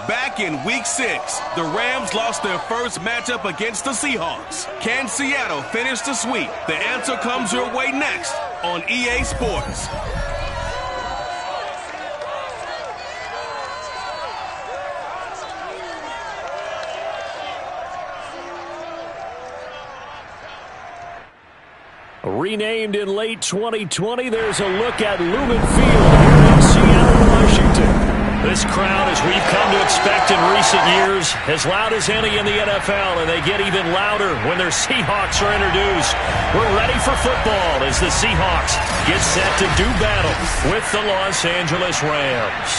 Back in Week 6, the Rams lost their first matchup against the Seahawks. Can Seattle finish the sweep? The answer comes your way next on EA Sports. Renamed in late 2020, there's a look at Lumen Field here in Seattle, Washington. This crowd, as we've come to expect in recent years, as loud as any in the NFL, and they get even louder when their Seahawks are introduced. We're ready for football as the Seahawks get set to do battle with the Los Angeles Rams.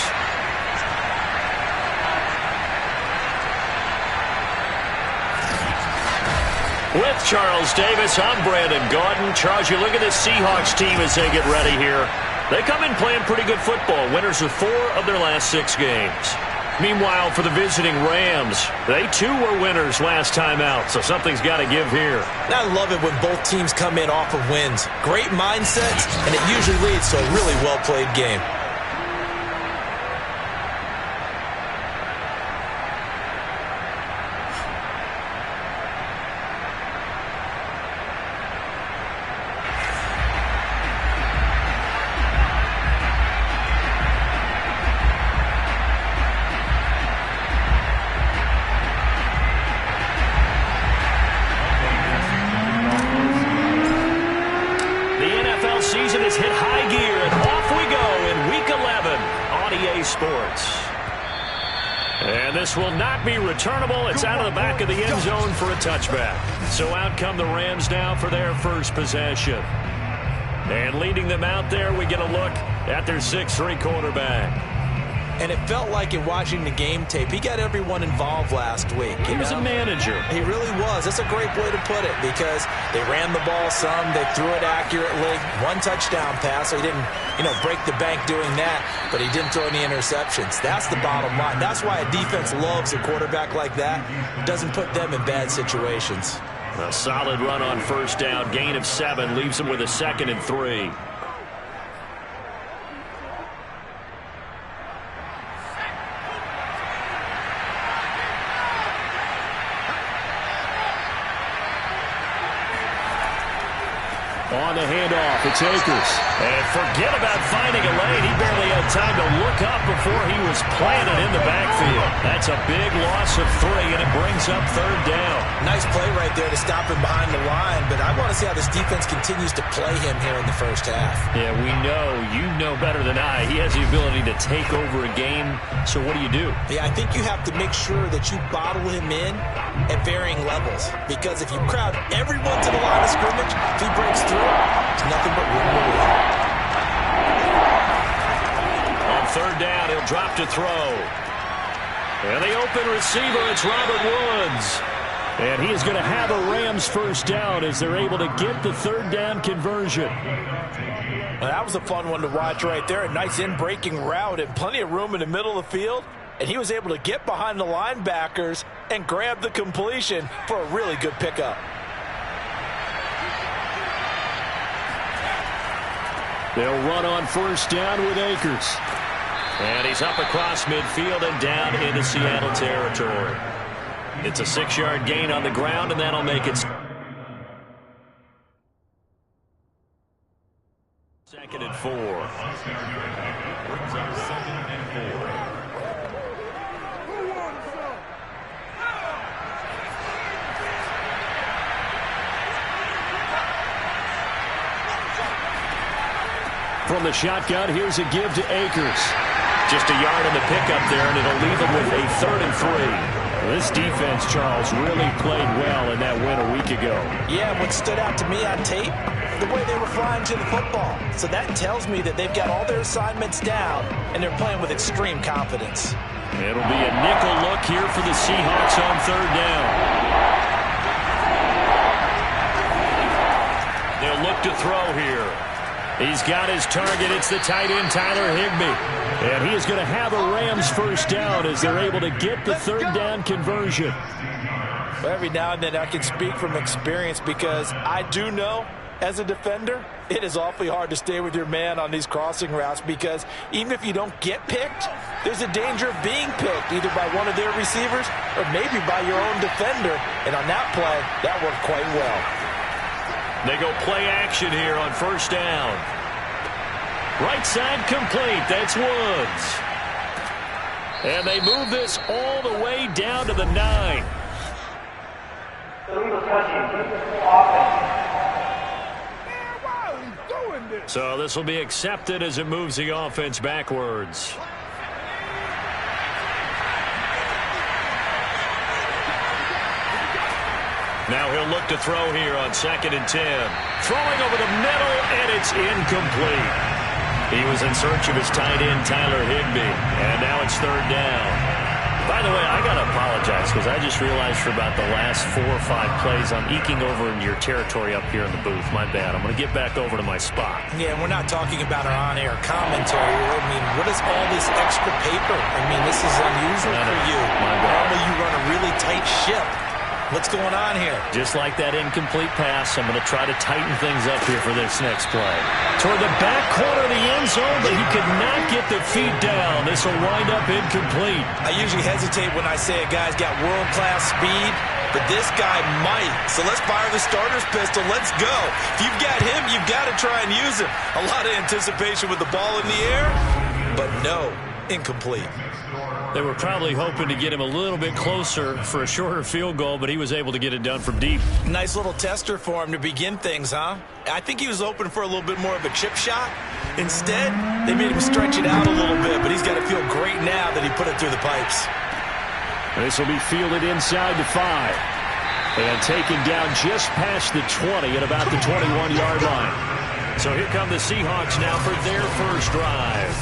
With Charles Davis, I'm Brandon Gaudin. Charles, you look at this Seahawks team as they get ready here. They come in playing pretty good football. Winners of 4 of their last 6 games. Meanwhile, for the visiting Rams, they too were winners last time out, so something's got to give here. I love it when both teams come in off of wins. Great mindsets, and it usually leads to a really well-played game. Season has hit high gear, and off we go in Week 11 on EA Sports. And this will not be returnable. It's out of the back of the end zone for a touchback. So out come the Rams now for their first possession. And leading them out there, we get a look at their 6'3" quarterback. And it felt like in watching the game tape, he got everyone involved last week. He was a manager. He really was. That's a great way to put it because they ran the ball some, they threw it accurately. 1 touchdown pass, so he didn't, break the bank doing that, but he didn't throw any interceptions. That's the bottom line. That's why a defense loves a quarterback like that. Doesn't put them in bad situations. A solid run on first down. Gain of 7 leaves him with a 2nd and 3. On the handoff, it's Akers. And forget about finding a lane. He barely had time to look up before he was planted in the backfield. That's a big loss of 3, and it brings up 3rd down. Nice play right there to stop him behind the line, but I want to see how this defense continues to play him here in the first half. Yeah, you know better than I. He has the ability to take over a game, so what do? Yeah, I think you have to make sure that you bottle him in at varying levels, because if you crowd everyone to the line of scrimmage, if he breaks through, it's nothing but room to run. On 3rd down, he'll drop to throw. And the open receiver, it's Robert Woods. And he is going to have a Rams first down as they're able to get the 3rd down conversion. Well, that was a fun one to watch right there. A nice in-breaking route and plenty of room in the middle of the field. And he was able to get behind the linebackers and grab the completion for a really good pickup. They'll run on first down with Akers. And he's up across midfield and down into Seattle territory. It's a 6-yard gain on the ground, and that'll make it 2nd and 4. From the shotgun, here's a give to Akers. Just a yard on the pickup there, and it'll leave him with a 3rd and 3. This defense, Charles, really played well in that win a week ago. Yeah, what stood out to me on tape, the way they were flying to the football. So that tells me that they've got all their assignments down, and they're playing with extreme confidence. It'll be a nickel look here for the Seahawks on 3rd down. They'll look to throw here. He's got his target. It's the tight end, Tyler Higbee. And he is going to have a Rams first down as they're able to get the 3rd down conversion. Well, every now and then I can speak from experience because I do know as a defender, it is awfully hard to stay with your man on these crossing routes because even if you don't get picked, there's a danger of being picked either by one of their receivers or maybe by your own defender. And on that play, that worked quite well. They go play action here on first down. Right side complete. That's Woods. And they move this all the way down to the 9. So this will be accepted as it moves the offense backwards. Now he'll look to throw here on 2nd and 10. Throwing over the middle, and it's incomplete. He was in search of his tight end, Tyler Higbee, and now it's 3rd down. By the way, I got to apologize because I just realized for about the last 4 or 5 plays, I'm eking over into your territory up here in the booth. My bad. I'm going to get back over to my spot. Yeah, we're not talking about our on-air commentary. I mean, what is all this extra paper? I mean, this is unusual for you. Normally you run a really tight ship. What's going on here? Just like that incomplete pass, I'm going to try to tighten things up here for this next play. Toward the back corner of the end zone, but he could not get the feet down. This will wind up incomplete. I usually hesitate when I say a guy's got world-class speed, but this guy might. So let's fire the starter's pistol. Let's go. If you've got him, you've got to try and use him. A lot of anticipation with the ball in the air, but no, incomplete. They were probably hoping to get him a little bit closer for a shorter field goal, but he was able to get it done from deep. Nice little tester for him to begin things, huh? I think he was open for a little bit more of a chip shot. Instead, they made him stretch it out a little bit, but he's got to feel great now that he put it through the pipes. This will be fielded inside the 5. And taken down just past the 20 at about the 21-yard line. So here come the Seahawks now for their first drive.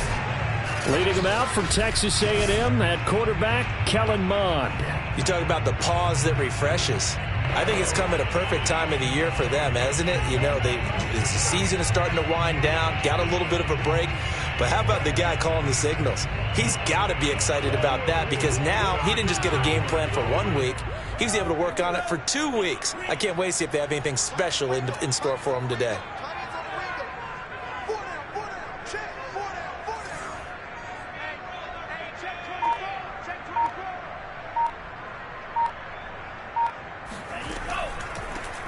Leading them out from Texas A&M at quarterback, Kellen Mond. You talk about the pause that refreshes. I think it's come at a perfect time of the year for them, hasn't it? You know, the season is starting to wind down, got a little bit of a break. But how about the guy calling the signals? He's got to be excited about that because now he didn't just get a game plan for 1 week. He was able to work on it for 2 weeks. I can't wait to see if they have anything special in store for him today.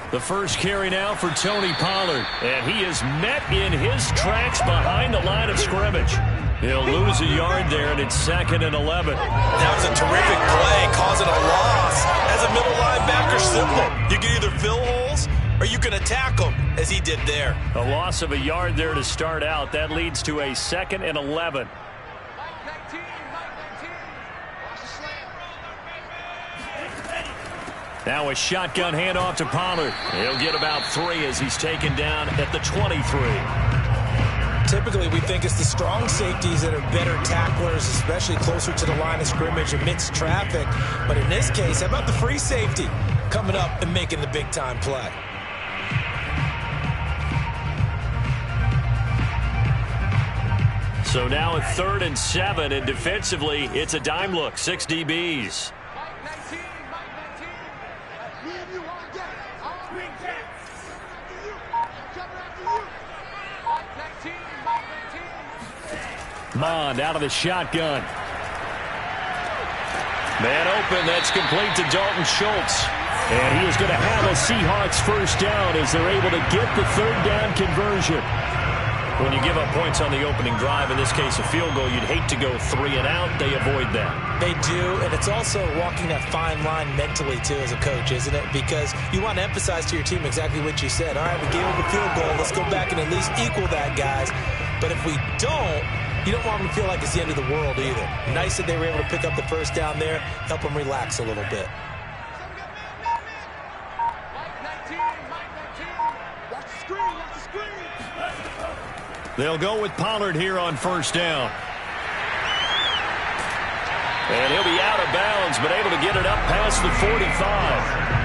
The first carry now for Tony Pollard, and he is met in his tracks behind the line of scrimmage. He'll lose a yard there, and it's 2nd and 11. That was a terrific play, causing a loss. As a middle linebacker, simple. You can either fill holes or you can attack them, as he did there. A loss of a yard there to start out. That leads to a 2nd and 11. Now a shotgun handoff to Pollard. He'll get about 3 as he's taken down at the 23. Typically, we think it's the strong safeties that are better tacklers, especially closer to the line of scrimmage amidst traffic. But in this case, how about the free safety coming up and making the big-time play? So now a 3rd and 7, and defensively, it's a dime look, 6 DBs. Mond out of the shotgun. Man open, that's complete to Dalton Schultz. And he is going to have a Seahawks first down as they're able to get the 3rd down conversion. When you give up points on the opening drive, in this case a field goal, you'd hate to go 3 and out. They avoid that. They do, and it's also walking that fine line mentally, too, as a coach, isn't it? Because you want to emphasize to your team exactly what you said. All right, we gave up a field goal. Let's go back and at least equal that, guys. But if we don't, you don't want them to feel like it's the end of the world either. Nice that they were able to pick up the first down there, help them relax a little bit. They'll go with Pollard here on first down. And he'll be out of bounds, but able to get it up past the 45.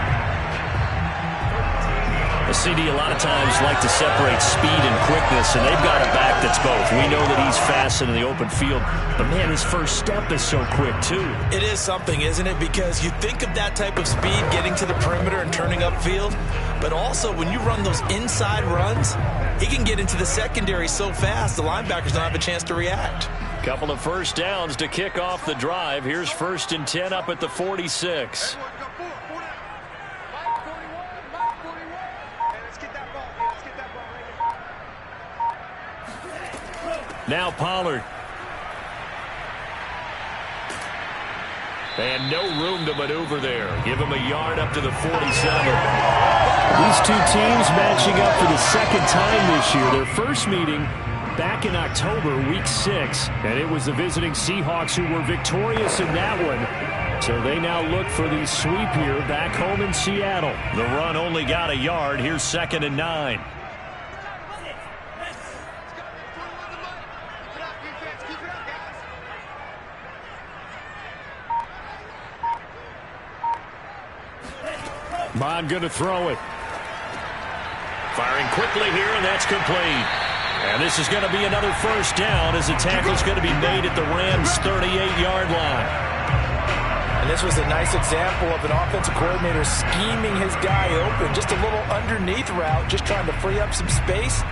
The CD a lot of times like to separate speed and quickness, and they've got a back that's both. We know that he's fast in the open field, but man, his first step is so quick too. It is something, isn't it? Because you think of that type of speed getting to the perimeter and turning upfield, But also, when you run those inside runs, he can get into the secondary so fast, the linebackers don't have a chance to react. Couple of first downs to kick off the drive. Here's 1st and 10 up at the 46. Now Pollard. And no room to maneuver there. Give him a yard up to the 47. These two teams matching up for the second time this year. Their first meeting back in October, week 6. And it was the visiting Seahawks who were victorious in that one. So they now look for the sweep here back home in Seattle. The run only got a yard. Here's 2nd and 9. Bond going to throw it. Firing quickly here, and that's complete. And this is going to be another first down as the tackle's going to be made at the Rams' 38-yard line. And this was a nice example of an offensive coordinator scheming his guy open. Just a little underneath route, just trying to free up some space,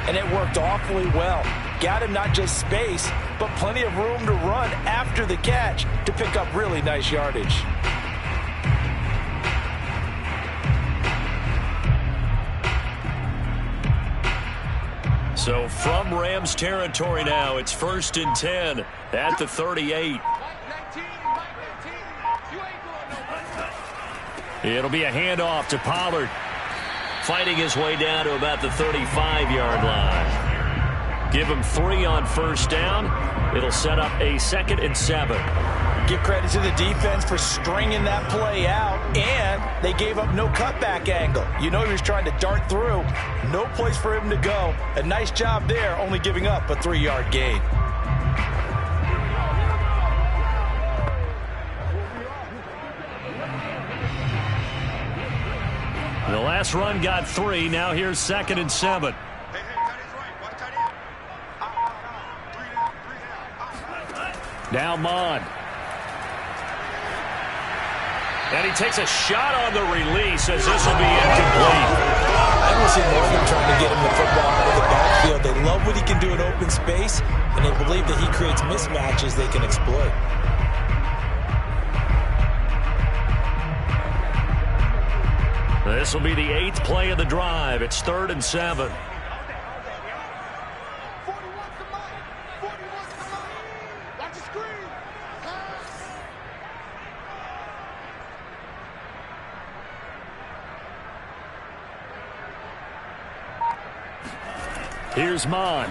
and it worked awfully well. Got him not just space, but plenty of room to run after the catch to pick up really nice yardage. So from Rams territory now, it's 1st and 10 at the 38. It'll be a handoff to Pollard. Fighting his way down to about the 35-yard line. Give him 3 on first down. It'll set up a 2nd and 7. Give credit to the defense for stringing that play out, and they gave up no cutback angle. You know he was trying to dart through. No place for him to go. A nice job there, only giving up a 3-yard gain. The last run got 3. Now here's 2nd and 7. Now Mond. And he takes a shot on the release as this will be incomplete. I don't see more of them trying to get him the football out of the backfield. They love what he can do in open space, and they believe that he creates mismatches they can exploit. This will be the 8th play of the drive. It's 3rd and 7. Here's Mond.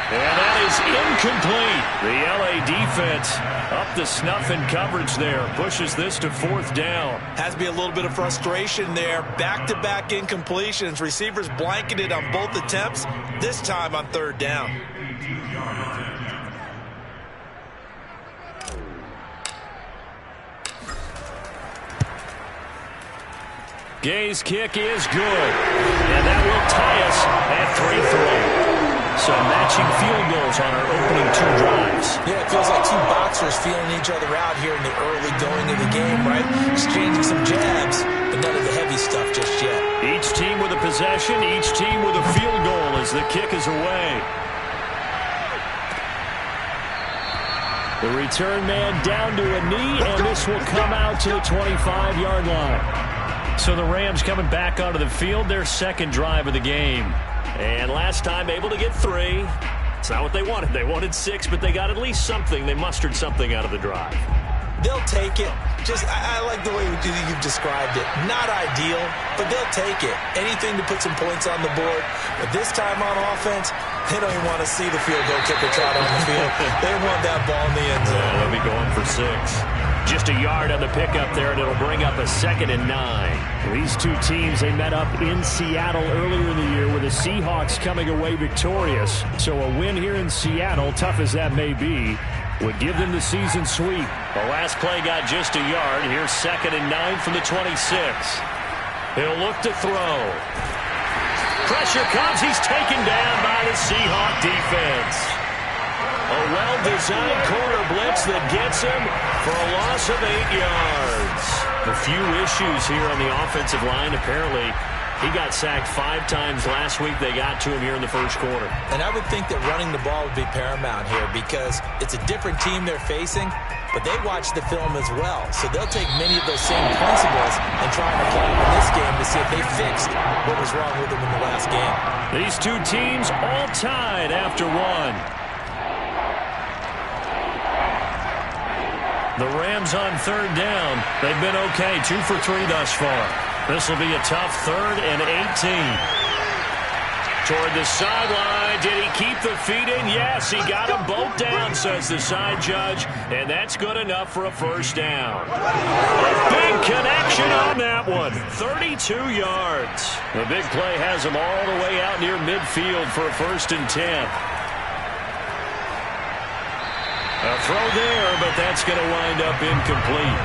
And that is incomplete. The LA defense up to snuff in coverage there. Pushes this to 4th down. Has to be a little bit of frustration there. Back-to-back incompletions. Receivers blanketed on both attempts. This time on 3rd down. Gay's kick is good. And that will tie us at 3-3. So matching field goals on our opening 2 drives. Yeah, it feels like 2 boxers feeling each other out here in the early going of the game, right? Exchanging some jabs, but none of the heavy stuff just yet. Each team with a possession, each team with a field goal as the kick is away. The return man down to a knee, and this will come out to the 25-yard line. So the Rams coming back onto the field, their 2nd drive of the game. And last time able to get 3. It's not what they wanted. They wanted 6, but they got at least something. They mustered something out of the drive. They'll take it. I like the way you've described it. Not ideal, but they'll take it. Anything to put some points on the board. But this time on offense, they don't even want to see the field goal kicker trot on the field. They want that ball in the end zone. Yeah, they'll be going for 6. Just a yard on the pickup there, and it'll bring up a 2nd and 9. These two teams, they met up in Seattle earlier in the year with the Seahawks coming away victorious. So a win here in Seattle, tough as that may be, would give them the season sweep. The last play got just a yard. Here's 2nd and 9 from the 26. He'll look to throw. Pressure comes. He's taken down by the Seahawk defense. A well-designed corner blitz that gets him for a loss of 8 yards. A few issues here on the offensive line. Apparently, he got sacked 5 times last week. They got to him here in the first quarter. And I would think that running the ball would be paramount here because it's a different team they're facing, but they watch the film as well. So they'll take many of those same principles and try and apply them in this game to see if they fixed what was wrong with them in the last game. These two teams all tied after one. The Rams on third down. They've been okay, 2 for 3 thus far. This will be a tough 3rd and 18. Toward the sideline. Did he keep the feet in? Yes, he got them both down, says the side judge. And that's good enough for a first down. Big connection on that one. 32 yards. The big play has him all the way out near midfield for a 1st and 10. A throw there, but that's going to wind up incomplete.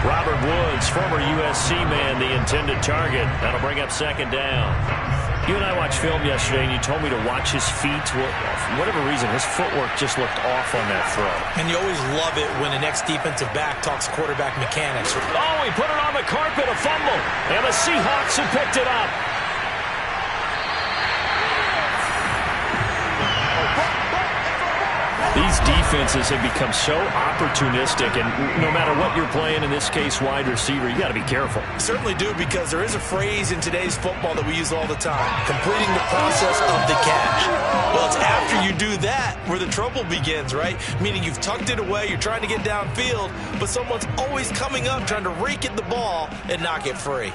Robert Woods, former USC man, the intended target. That'll bring up 2nd down. You and I watched film yesterday, and you told me to watch his feet. For whatever reason, his footwork just looked off on that throw. And you always love it when the next defensive back talks quarterback mechanics. Oh, he put it on the carpet, a fumble. And the Seahawks have picked it up. These defenses have become so opportunistic, and no matter what you're playing, in this case wide receiver, you got to be careful. Certainly do, because there is a phrase in today's football that we use all the time, completing the process of the catch. Well, it's after you do that where the trouble begins, right? Meaning you've tucked it away, you're trying to get downfield, but someone's always coming up trying to rake at the ball and knock it free.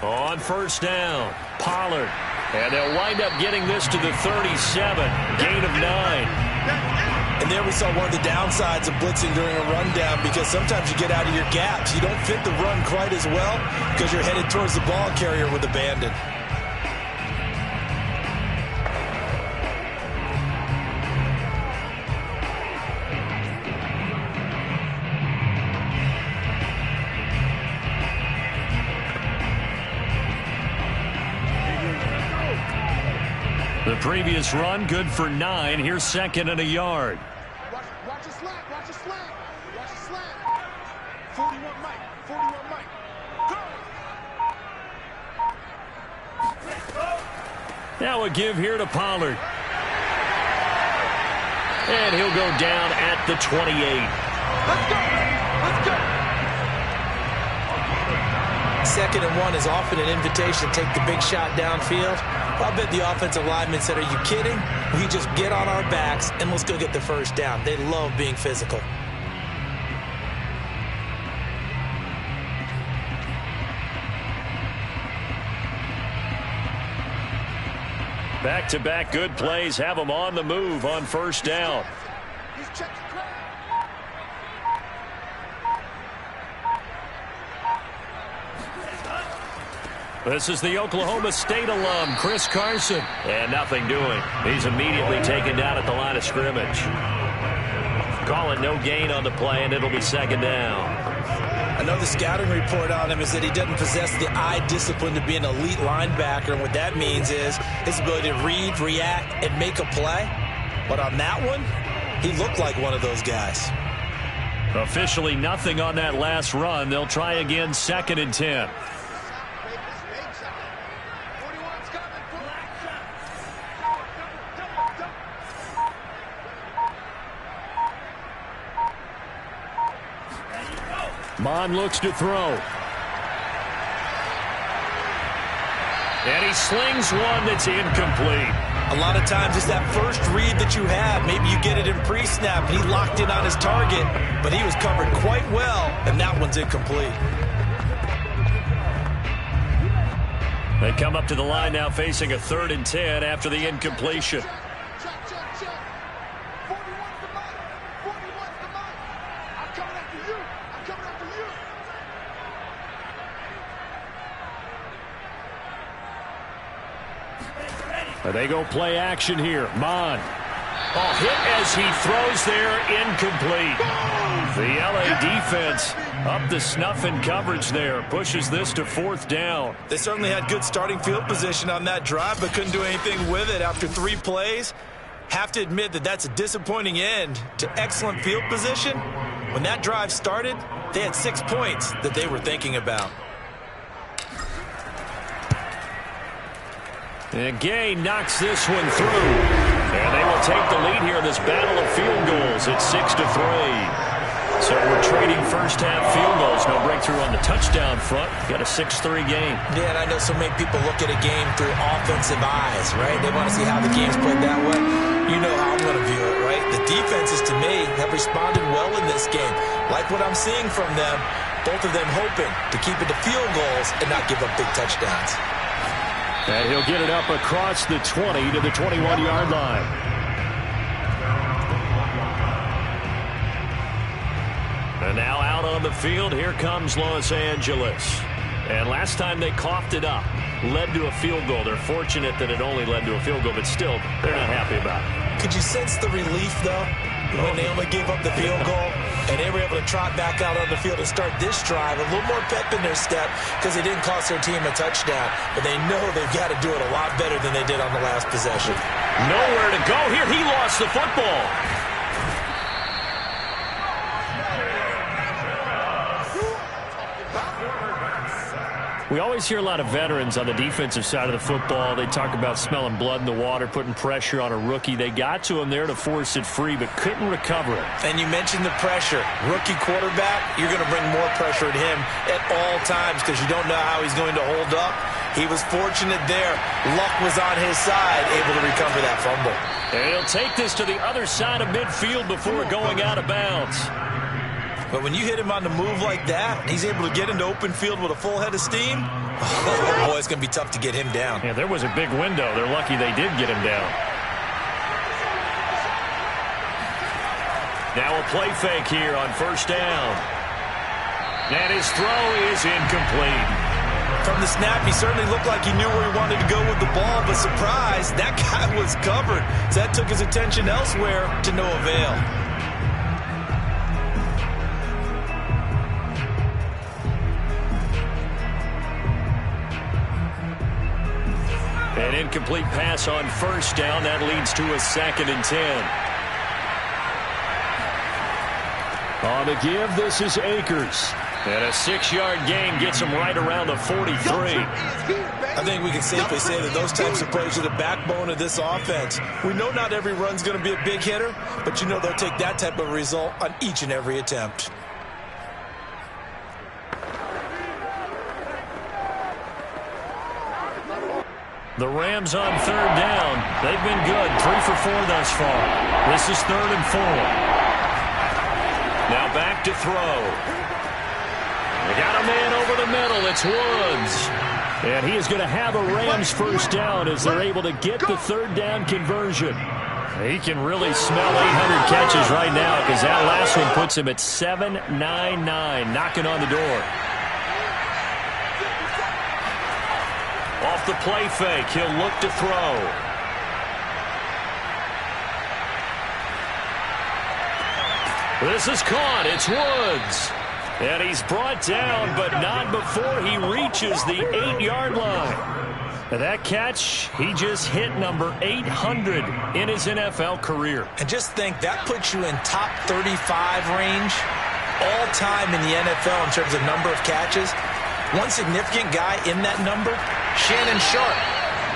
On first down, Pollard. And they'll wind up getting this to the 37. Gain of 9. And there we saw one of the downsides of blitzing during a rundown, because sometimes you get out of your gaps. You don't fit the run quite as well because you're headed towards the ball carrier with abandon. The previous run, good for 9. Here's 2nd and a yard. Watch the slant. Watch the slant. Watch the slant. 41 Mike. 41 Mike. Go! Now a give here to Pollard. And he'll go down at the 28. Let's go. Let's go. 2nd and 1 is often an invitation to take the big shot downfield. I bet the offensive linemen said, are you kidding? We just get on our backs and let's go get the first down. They love being physical. Back-to-back good plays have them on the move on first down. He's checking crowd. This is the Oklahoma State alum, Chris Carson. And nothing doing. He's immediately taken down at the line of scrimmage. Call it no gain on the play, and it'll be 2nd down. I know the scouting report on him is that he doesn't possess the eye discipline to be an elite linebacker. And what that means is his ability to read, react, and make a play. But on that one, he looked like one of those guys. Officially nothing on that last run. They'll try again, 2nd and 10. Mon looks to throw. And he slings one that's incomplete. A lot of times it's that first read that you have. Maybe you get it in pre-snap, and he locked in on his target, but he was covered quite well, and that one's incomplete. They come up to the line now facing a 3rd and 10 after the incompletion. They go play action here. Mon. Oh, hit as he throws there, incomplete. The LA defense up to snuff in coverage there. Pushes this to 4th down. They certainly had good starting field position on that drive, but couldn't do anything with it after 3 plays. Have to admit that that's a disappointing end to excellent field position. When that drive started, they had 6 points that they were thinking about. And Gay knocks this one through. And they will take the lead here in this battle of field goals. It's 6-3. So we're trading first-half field goals. No breakthrough on the touchdown front. Got a 6-3 game. Yeah, and I know so many people look at a game through offensive eyes, right? They want to see how the game's played that way. You know how I'm going to view it, right? The defenses, to me, have responded well in this game. Like what I'm seeing from them, both of them hoping to keep it to field goals and not give up big touchdowns. And he'll get it up across the 20 to the 21-yard line. And now out on the field, here comes Los Angeles. And last time they coughed it up, led to a field goal. They're fortunate that it only led to a field goal, but still, they're not happy about it. Could you sense the relief, though, when they only gave up the field goal? And they were able to trot back out on the field and start this drive. A little more pep in their step because they didn't cost their team a touchdown. But they know they've got to do it a lot better than they did on the last possession. Nowhere to go here. He lost the football. We always hear a lot of veterans on the defensive side of the football. They talk about smelling blood in the water, putting pressure on a rookie. They got to him there to force it free, but couldn't recover it. And you mentioned the pressure. Rookie quarterback, you're going to bring more pressure at him at all times because you don't know how he's going to hold up. He was fortunate there. Luck was on his side, able to recover that fumble. And he'll take this to the other side of midfield before going out of bounds. But when you hit him on the move like that, he's able to get into open field with a full head of steam, oh boy, it's going to be tough to get him down. Yeah, there was a big window. They're lucky they did get him down. Now a play fake here on 1st down. And his throw is incomplete. From the snap, he certainly looked like he knew where he wanted to go with the ball, but surprise, that guy was covered. So that took his attention elsewhere to no avail. An incomplete pass on 1st down. That leads to a 2nd and 10. On the give, this is Akers. And a 6-yard gain gets him right around the 43. I think we can safely say that those types of plays are the backbone of this offense. We know not every run's going to be a big hitter, but you know they'll take that type of result on each and every attempt. The Rams on 3rd down. They've been good. 3 for 4 thus far. This is 3rd and 4. Now back to throw. They got a man over the middle. It's Woods. And he is going to have a Rams 1st down as they're able to get the 3rd down conversion. He can really smell 800 catches right now because that last one puts him at 799, knocking on the door. Off the play fake, he'll look to throw. This is caught. It's Woods. And he's brought down, but not before he reaches the 8-yard line. And that catch, he just hit number 800 in his NFL career. And just think, that puts you in top 35 range all time in the NFL in terms of number of catches. One significant guy in that number, Shannon Sharp,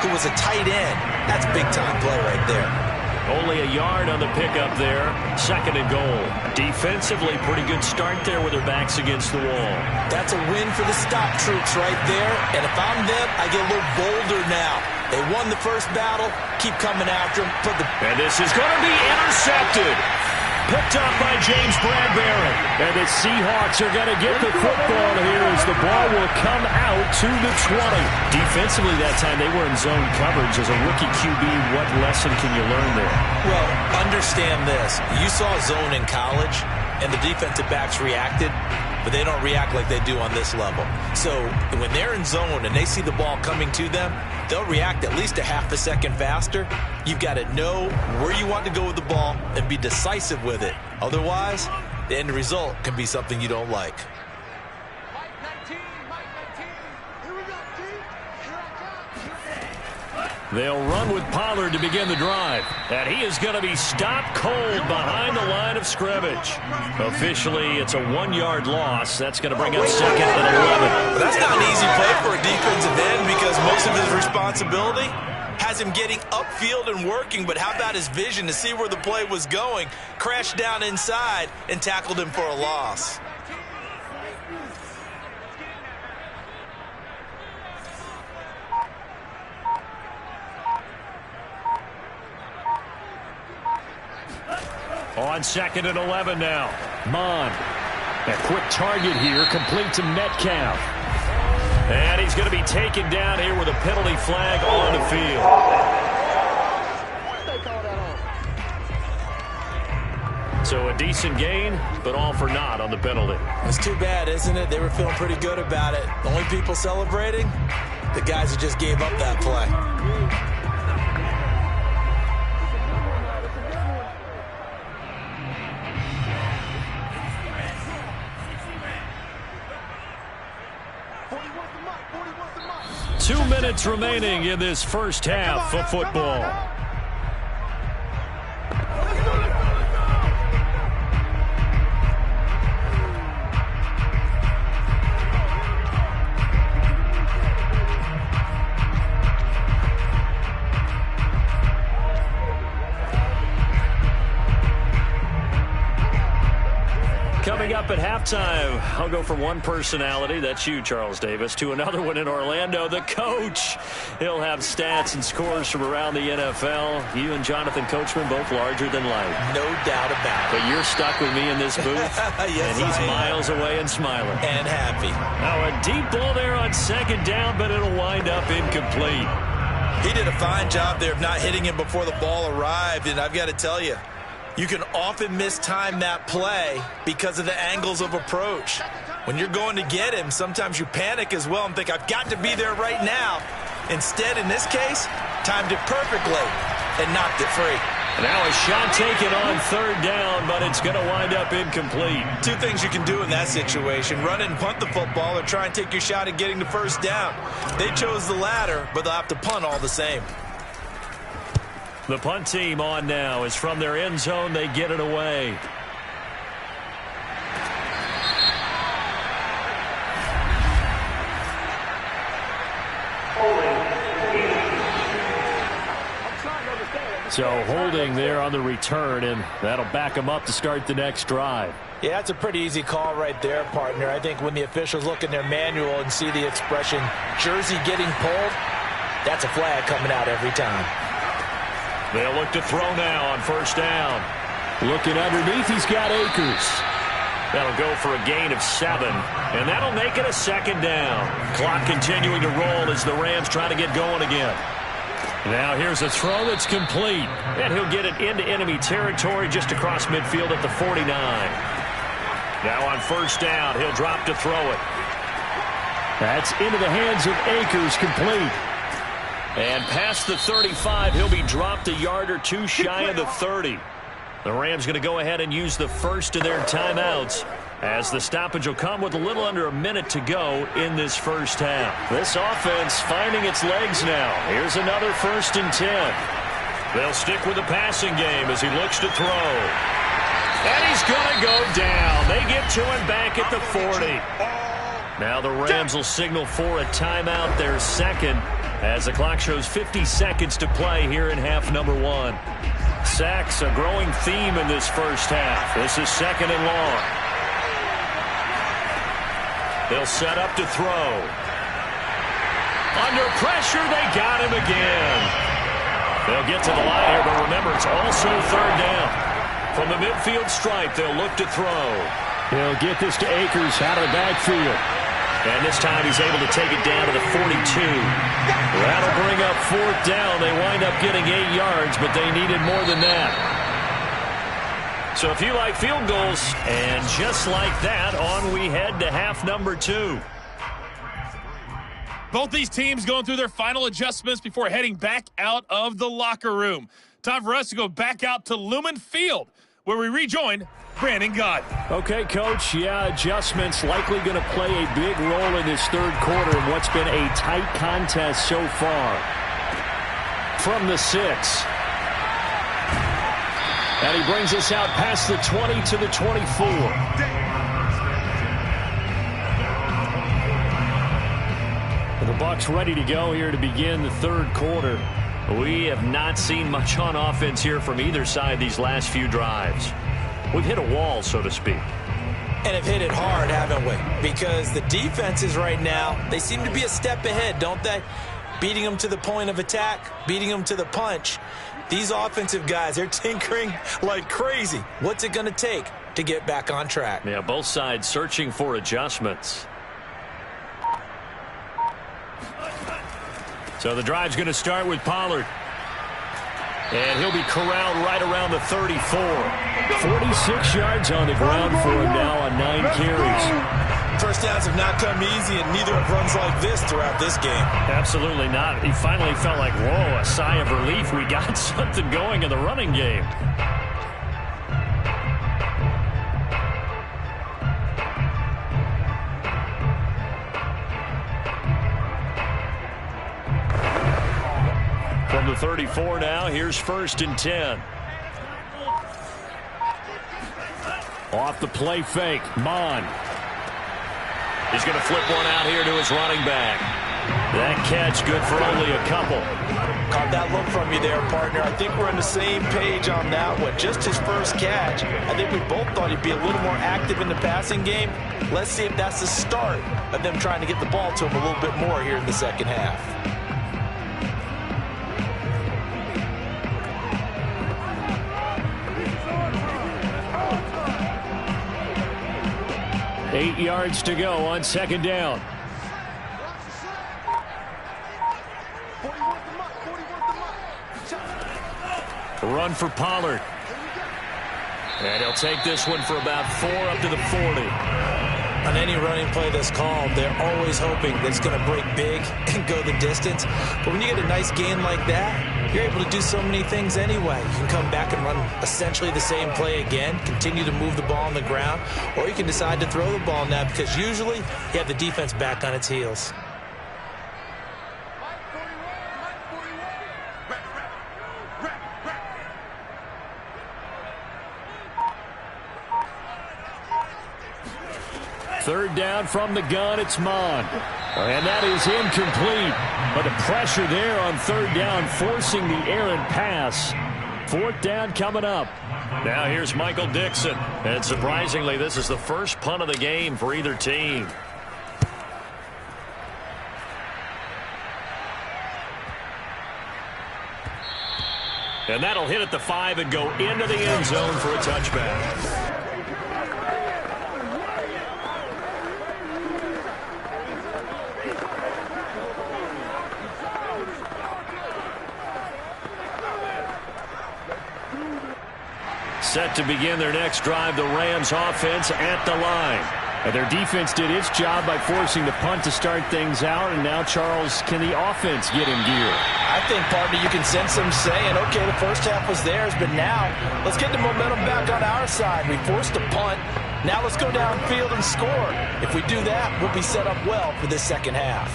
who was a tight end. That's big-time play right there. Only a yard on the pickup there. 2nd and goal. Defensively, pretty good start there with their backs against the wall. That's a win for the stop troops right there. And if I'm them, I get a little bolder now. They won the first battle. Keep coming after them. And this is going to be intercepted. Picked up by James Bradbury. And the Seahawks are going to get the football here as the ball will come out to the 20. Defensively that time, they were in zone coverage. As a rookie QB, what lesson can you learn there? Well, understand this. You saw zone in college, and the defensive backs reacted. but they don't react like they do on this level. So when they're in zone and they see the ball coming to them, they'll react at least a half a second faster. You've got to know where you want to go with the ball and be decisive with it. Otherwise, the end result can be something you don't like. They'll run with Pollard to begin the drive. And he is going to be stopped cold behind the line of scrimmage. Officially, it's a 1-yard loss. That's going to bring up second and 11. But that's not an easy play for a defensive end because most of his responsibility has him getting upfield and working. But how about his vision to see where the play was going? Crashed down inside and tackled him for a loss. On second and 11 now. Mon. A quick target here, complete to Metcalf. And he's going to be taken down here with a penalty flag on the field. So a decent gain, but all for naught on the penalty. It's too bad, isn't it? They were feeling pretty good about it. The only people celebrating, the guys who just gave up that play. Two minutes remaining in this first half of football. Coming up at halftime, I'll go from one personality, that's you, Charles Davis, to another one in Orlando, the coach. He'll have stats and scores from around the NFL. You and Jonathan Coachman, both larger than life. No doubt about it. But you're stuck with me in this booth, yes, and he's miles away and smiling. And happy. Now a deep ball there on second down, but it'll wind up incomplete. He did a fine job there of not hitting him before the ball arrived, and I've got to tell you, you can often mistime that play because of the angles of approach. When you're going to get him, sometimes you panic as well and think, I've got to be there right now. Instead, in this case, timed it perfectly and knocked it free. Now a shot taken on third down, but it's going to wind up incomplete. Two things you can do in that situation, run and punt the football or try and take your shot at getting the first down. They chose the latter, but they'll have to punt all the same. The punt team on now is from their end zone. They get it away. So holding there on the return, and that'll back them up to start the next drive. Yeah, that's a pretty easy call right there, partner. I think when the officials look in their manual and see the expression jersey getting pulled, that's a flag coming out every time. They'll look to throw now on first down. Looking underneath, he's got Akers. That'll go for a gain of 7, and that'll make it a second down. Clock continuing to roll as the Rams try to get going again. Now here's a throw that's complete, and he'll get it into enemy territory just across midfield at the 49. Now on first down, he'll drop to throw it. That's into the hands of Akers, complete. And past the 35, he'll be dropped a yard or two shy of the 30. The Rams going to go ahead and use the first of their timeouts as the stoppage will come with a little under a minute to go in this first half. This offense finding its legs now. Here's another 1st and 10. They'll stick with the passing game as he looks to throw. And he's going to go down. They get to him back at the 40. Now the Rams will signal for a timeout, their second, as the clock shows 50 seconds to play here in half number 1. Sacks, a growing theme in this first half. This is second and long. They'll set up to throw. Under pressure, they got him again. They'll get to the line here, but remember, it's also third down. From the midfield stripe, they'll look to throw. They'll get this to Akers out of the backfield. And this time he's able to take it down to the 42. That'll bring up 4th down. They wind up getting 8 yards, but they needed more than that. So if you like field goals, and just like that, on we head to half number 2. Both these teams going through their final adjustments before heading back out of the locker room. Time for us to go back out to Lumen Field, where we rejoin Brandon Gott. Okay, Coach. Yeah, adjustments likely going to play a big role in this third quarter in what's been a tight contest so far. From the 6. And he brings us out past the 20 to the 24. The Bucs ready to go here to begin the third quarter. We have not seen much on offense here from either side these last few drives. We've hit a wall, so to speak. And have hit it hard, haven't we? Because the defenses right now, they seem to be a step ahead, don't they? Beating them to the point of attack, beating them to the punch. These offensive guys, they're tinkering like crazy. What's it going to take to get back on track? Yeah, both sides searching for adjustments. So the drive's going to start with Pollard. And he'll be corralled right around the 34. 46 yards on the ground for him now on 9 carries. First downs have not come easy, and neither have runs like this throughout this game. Absolutely not. He finally felt like, whoa, a sigh of relief. We got something going in the running game. From the 34 now, here's 1st and 10. Off the play fake, Mon. He's going to flip one out here to his running back. That catch good for only a couple. Caught that look from you there, partner. I think we're on the same page on that one. Just his first catch. I think we both thought he'd be a little more active in the passing game. Let's see if that's the start of them trying to get the ball to him a little bit more here in the second half. Eight yards to go on 2nd down. Run for Pollard. And he'll take this one for about 4 up to the 40. On any running play that's called, they're always hoping that it's going to break big and go the distance. But when you get a nice gain like that, you're able to do so many things anyway. You can come back and run essentially the same play again, continue to move the ball on the ground, or you can decide to throw the ball now because usually you have the defense back on its heels. Third down from the gun, it's Mon. And that is incomplete. But the pressure there on 3rd down, forcing the errant pass. 4th down coming up. Now here's Michael Dixon. And surprisingly, this is the first punt of the game for either team. And that'll hit at the 5 and go into the end zone for a touchback. Set to begin their next drive, the Rams offense at the line. And their defense did its job by forcing the punt to start things out. And now, Charles, can the offense get in gear? I think, partner, you can sense them saying, okay, the first half was theirs, but now let's get the momentum back on our side. We forced a punt. Now let's go downfield and score. If we do that, we'll be set up well for this second half.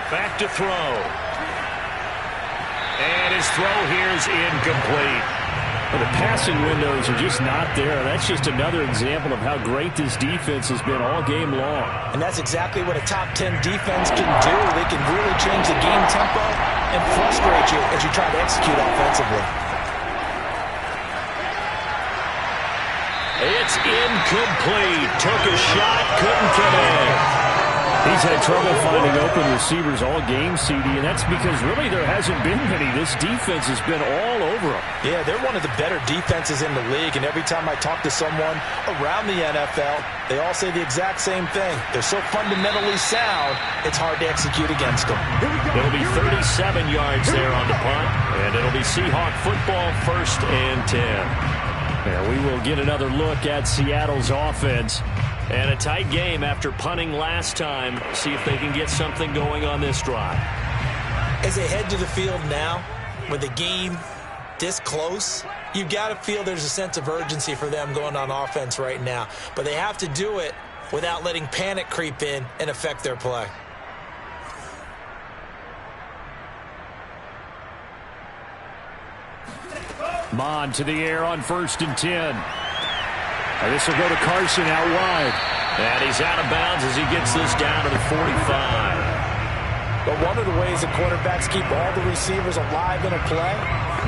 Back to throw. And his throw here is incomplete. Well, the passing windows are just not there. That's just another example of how great this defense has been all game long. And that's exactly what a top 10 defense can do. They can really change the game tempo and frustrate you as you try to execute offensively. It's incomplete. Took a shot, couldn't connect. He's had trouble finding open receivers all game, CD, and that's because really there hasn't been many. This defense has been all over him. Yeah, they're one of the better defenses in the league, and every time I talk to someone around the NFL, they all say the exact same thing. They're so fundamentally sound, it's hard to execute against them. It'll be 37 yards there on the punt, and it'll be Seahawk football, 1st and 10. And we will get another look at Seattle's offense. And a tight game after punting last time. See if they can get something going on this drive. As they head to the field now, with the game this close, you've got to feel there's a sense of urgency for them going on offense right now. But they have to do it without letting panic creep in and affect their play. Mon to the air on 1st and 10. And this will go to Carson out wide. And he's out of bounds as he gets this down to the 45. But one of the ways the quarterbacks keep all the receivers alive in a play,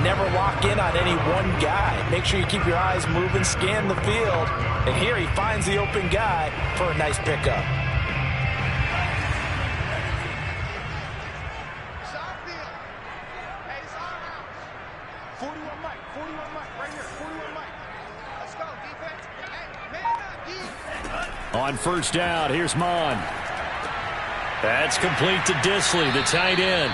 never lock in on any one guy. Make sure you keep your eyes moving, scan the field. And here he finds the open guy for a nice pickup. On 1st down, here's Mon. That's complete to Disley, the tight end.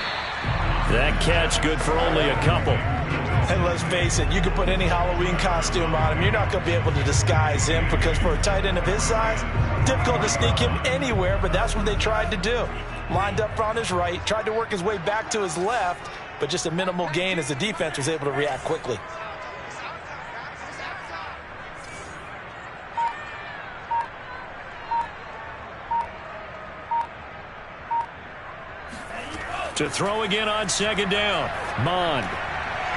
That catch good for only a couple. And let's face it, you can put any Halloween costume on him. You're not going to be able to disguise him because for a tight end of his size, difficult to sneak him anywhere, but that's what they tried to do. Lined up on his right, tried to work his way back to his left, but just a minimal gain as the defense was able to react quickly. To throw again on 2nd down. Mon.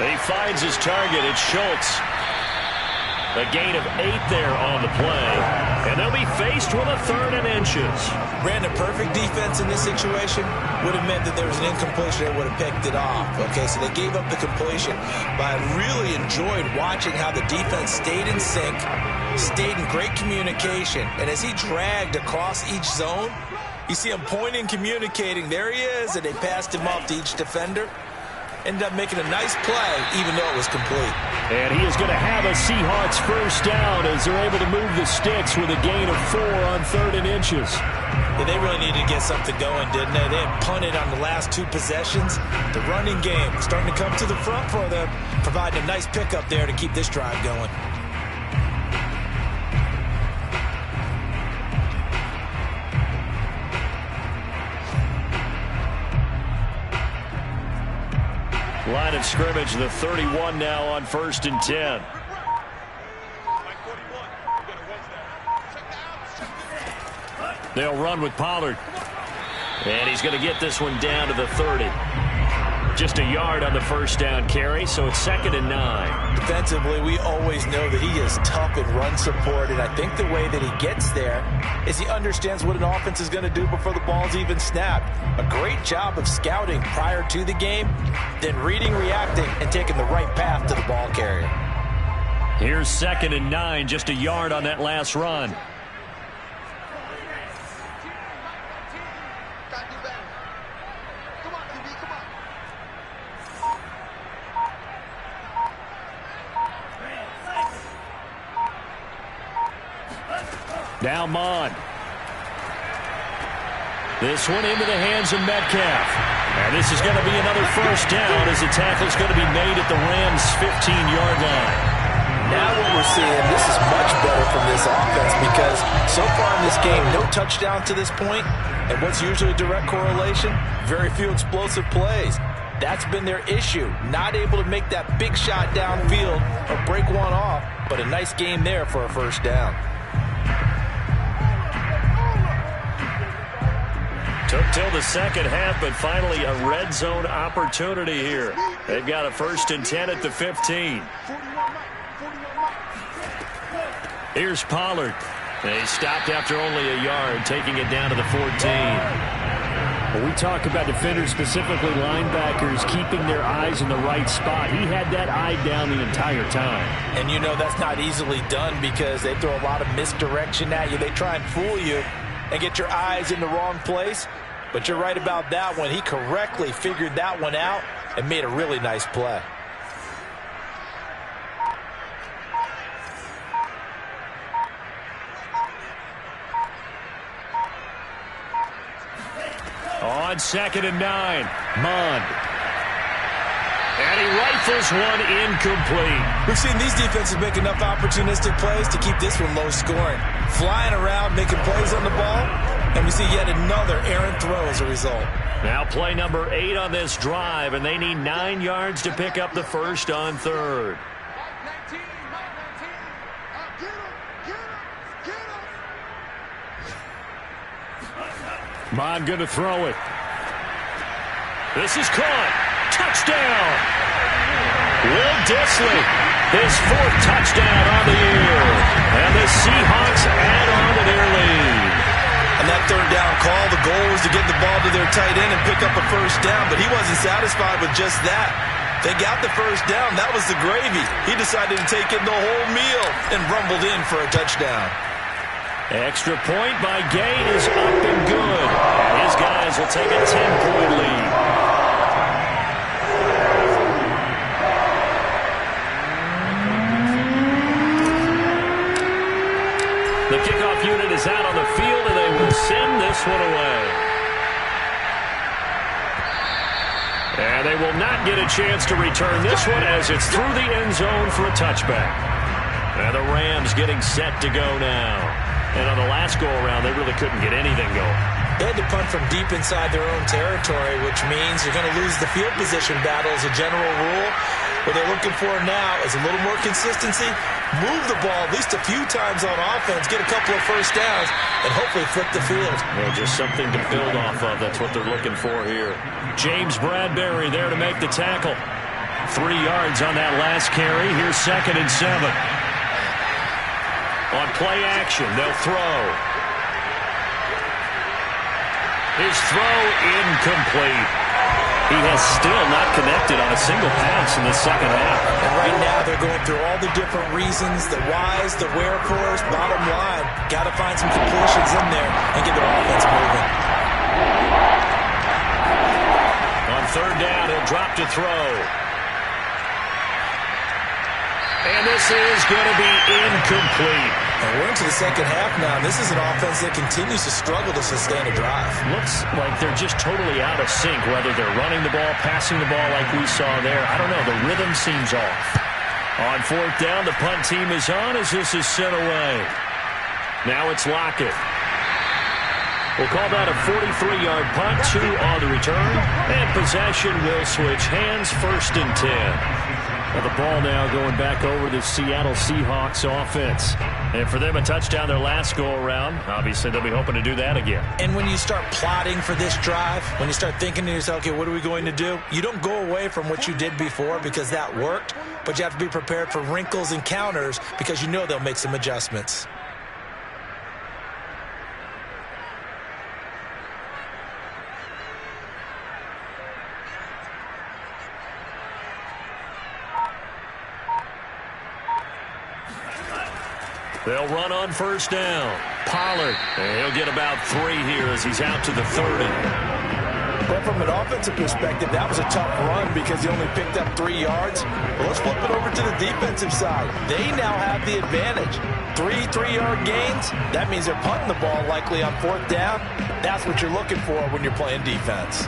He finds his target. It's Schultz. A gain of 8 there on the play. And they'll be faced with a 3rd and inches. Brandon, perfect defense in this situation would have meant that there was an incompletion that would have picked it off. Okay, so they gave up the completion. But I really enjoyed watching how the defense stayed in sync, stayed in great communication. And as he dragged across each zone, you see him pointing, communicating. There he is, and they passed him off to each defender. Ended up making a nice play, even though it was complete. And he is going to have a Seahawks 1st down as they're able to move the sticks with a gain of 4 on 3rd and inches. Yeah, they really needed to get something going, didn't they? They had punted on the last 2 possessions. The running game starting to come to the front for them, providing a nice pickup there to keep this drive going. Line of scrimmage, the 31 now on 1st and 10. They'll run with Pollard. And he's going to get this one down to the 30. Just a yard on the 1st down carry, so it's 2nd and 9. Defensively, we always know that he is tough in run support, and I think the way that he gets there is he understands what an offense is going to do before the ball's even snapped. A great job of scouting prior to the game, then reading, reacting, and taking the right path to the ball carrier. Here's 2nd and 9, just a yard on that last run. Now Mon. This one into the hands of Metcalf. And this is going to be another 1st down as the tackle's going to be made at the Rams' 15-yard line. Now what we're seeing, this is much better from this offense because so far in this game, no touchdown to this point, and what's usually a direct correlation, very few explosive plays. That's been their issue, not able to make that big shot downfield or break one off, but a nice game there for a 1st down. Took till the 2nd half, but finally a red zone opportunity here. They've got a 1st and 10 at the 15. Here's Pollard. They stopped after only a yard, taking it down to the 14. When we talk about defenders, specifically linebackers, keeping their eyes in the right spot, he had that eye down the entire time. And you know that's not easily done because they throw a lot of misdirection at you. They try and fool you. and get your eyes in the wrong place. But you're right about that one. He correctly figured that one out and made a really nice play. On 2nd and 9, Mond. And he rifles one incomplete. We've seen these defenses make enough opportunistic plays to keep this one low scoring. Flying around, making plays on the ball, and we see yet another errant throw as a result. Now play number 8 on this drive, and they need 9 yards to pick up the first on 3rd. Mond going to throw it. This is caught. Touchdown. Will Dissly, his 4th touchdown on the year. And the Seahawks add on to their lead. On that 3rd down call, the goal was to get the ball to their tight end and pick up a first down, but he wasn't satisfied with just that. They got the first down. That was the gravy. He decided to take in the whole meal and rumbled in for a touchdown. Extra point by Gay is up and good. And his guys will take a 10-point lead. The kickoff unit is out on the field, and they will send this one away. And they will not get a chance to return this one as it's through the end zone for a touchback. And the Rams getting set to go now. And on the last go-around, they really couldn't get anything going. They had to punt from deep inside their own territory, which means you're going to lose the field position battle as a general rule. What they're looking for now is a little more consistency, move the ball at least a few times on offense, get a couple of first downs, and hopefully flip the field. Well, just something to build off of. That's what they're looking for here. James Bradbury there to make the tackle. 3 yards on that last carry. Here's 2nd and 7. On play action, they'll throw. His throw incomplete. He has still not connected on a single pass in the second half. And right now they're going through all the different reasons, the whys, the wherefores. Bottom line, got to find some completions in there and get their offense moving. On 3rd down, he'll drop to throw. And this is going to be incomplete. And we're into the second half now. This is an offense that continues to struggle to sustain a drive. Looks like they're just totally out of sync, whether they're running the ball, passing the ball like we saw there. I don't know. The rhythm seems off. On 4th down, the punt team is on as this is sent away. Now it's Lockett. We'll call that a 43-yard punt, 2 on the return. And possession will switch hands, 1st and 10. Well, the ball now going back over the Seattle Seahawks offense. And for them, a touchdown their last go-around. Obviously, they'll be hoping to do that again. And when you start plotting for this drive, when you start thinking to yourself, okay, what are we going to do? You don't go away from what you did before because that worked, but you have to be prepared for wrinkles and counters because you know they'll make some adjustments. They'll run on 1st down. Pollard, he'll get about 3 here as he's out to the 30. But from an offensive perspective, that was a tough run because he only picked up 3 yards. Well, let's flip it over to the defensive side. They now have the advantage. 3 3-yard gains, that means they're punting the ball likely on 4th down. That's what you're looking for when you're playing defense.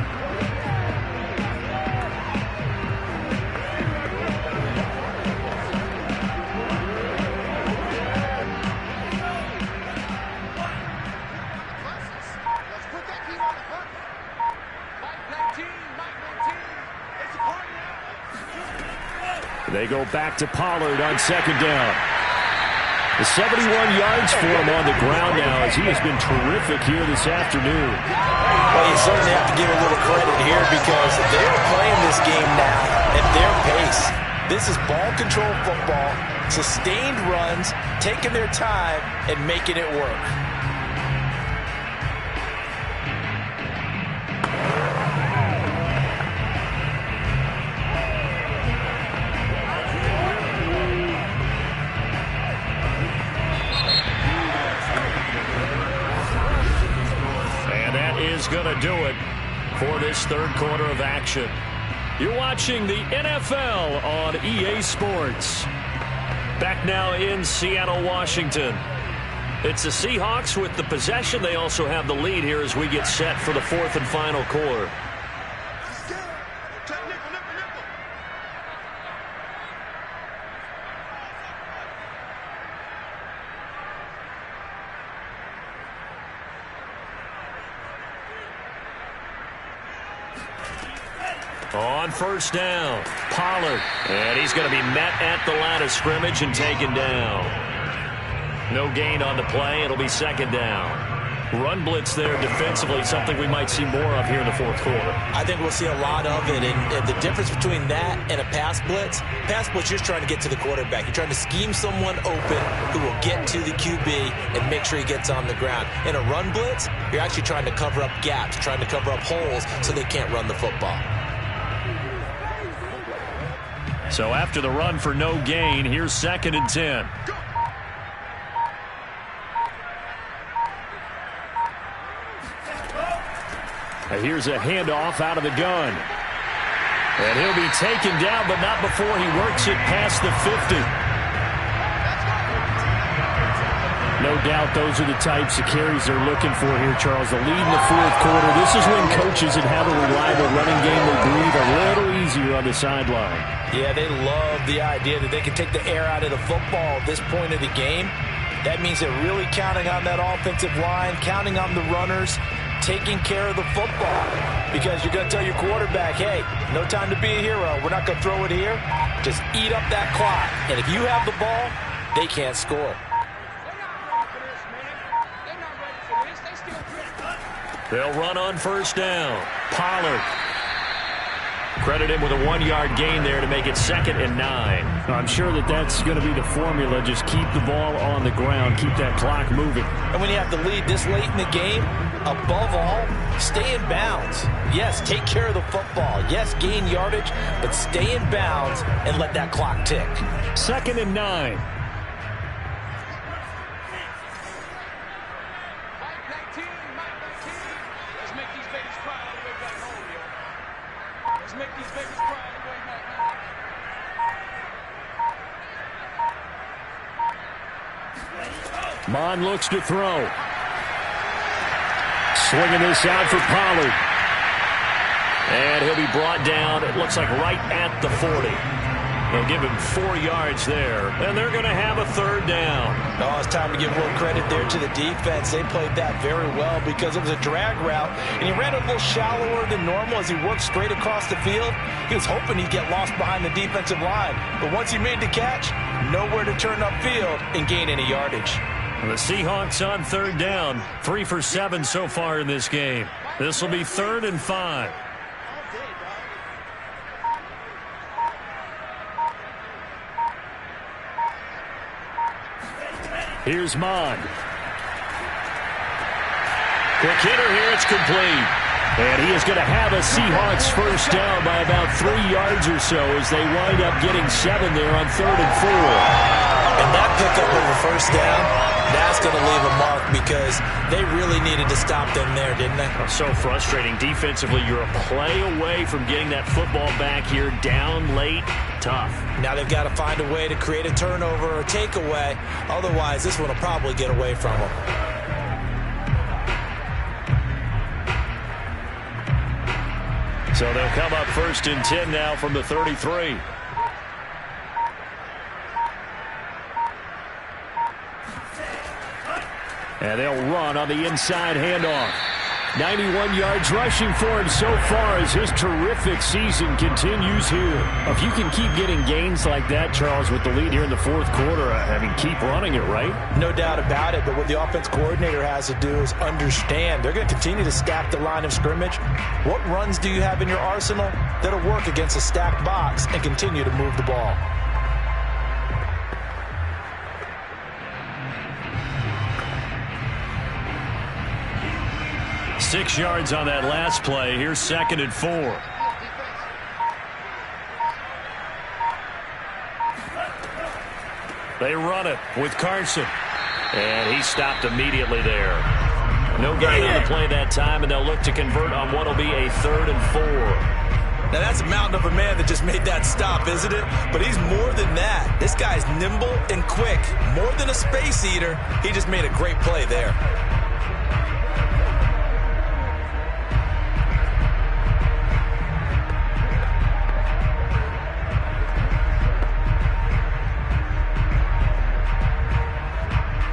They go back to Pollard on 2nd down. The 71 yards for him on the ground now as he has been terrific here this afternoon. Well, you certainly have to give a little credit here because they're playing this game now at their pace. This is ball control football, sustained runs, taking their time and making it work. for this third quarter of action. You're watching the NFL on EA Sports. Back now in Seattle, Washington. It's the Seahawks with the possession. They also have the lead here as we get set for the fourth and final quarter. On first down, Pollard. And he's going to be met at the line of scrimmage and taken down. No gain on the play. It'll be second down. Run blitz there defensively, something we might see more of here in the fourth quarter. I think we'll see a lot of it. And the difference between that and a pass blitz, you're trying to get to the quarterback. You're trying to scheme someone open who will get to the QB and make sure he gets on the ground. In a run blitz, you're actually trying to cover up gaps, trying to cover up holes so they can't run the football. So after the run for no gain, here's 2nd and 10. Here's a handoff out of the gun. And he'll be taken down, but not before he works it past the 50. No doubt those are the types of carries they're looking for here, Charles. The lead in the fourth quarter. This is when coaches that have a reliable running game will breathe a little easier on the sideline. Yeah, they love the idea that they can take the air out of the football at this point of the game. That means they're really counting on that offensive line, counting on the runners, taking care of the football. Because you're going to tell your quarterback, hey, no time to be a hero. We're not going to throw it here. Just eat up that clock. And if you have the ball, they can't score. They'll run on first down. Pollard. Credit him with a 1-yard gain there to make it 2nd and 9. I'm sure that's going to be the formula. Just keep the ball on the ground. Keep that clock moving. And when you have the lead this late in the game, above all, stay in bounds. Yes, take care of the football. Yes, gain yardage, but stay in bounds and let that clock tick. 2nd and 9. Mon looks to throw. Swinging this out for Pollard. And he'll be brought down, it looks like right at the 40. They'll give him 4 yards there, and they're going to have a 3rd down. Oh, it's time to give a little credit there to the defense. They played that very well because it was a drag route, and he ran a little shallower than normal as he worked straight across the field. He was hoping he'd get lost behind the defensive line, but once he made the catch, nowhere to turn upfield and gain any yardage. The Seahawks on 3rd down, 3 for 7 so far in this game. This will be 3rd and 5. Here's Mon. Quick hitter here, it's complete. And he is going to have a Seahawks first down by about 3 yards or so as they wind up getting 7 there on 3rd and 4. And that pickup of a first down, that's going to leave a mark because they really needed to stop them there, didn't they? So frustrating. Defensively, you're a play away from getting that football back here down late. Tough. Now they've got to find a way to create a turnover or takeaway. Otherwise, this one will probably get away from them. So they'll come up 1st and 10 now from the 33. And they'll run on the inside handoff. 91 yards rushing for him so far as his terrific season continues here. If you can keep getting gains like that, Charles, with the lead here in the fourth quarter, I mean, keep running it, right? No doubt about it, but what the offense coordinator has to do is understand they're going to continue to stack the line of scrimmage. What runs do you have in your arsenal that'll work against a stacked box and continue to move the ball? 6 yards on that last play. Here's 2nd and 4. They run it with Carson. And he stopped immediately there. No gain on the play that time, and they'll look to convert on what will be a 3rd and 4. Now, that's a mountain of a man that just made that stop, isn't it? But he's more than that. This guy's nimble and quick. More than a space eater, he just made a great play there.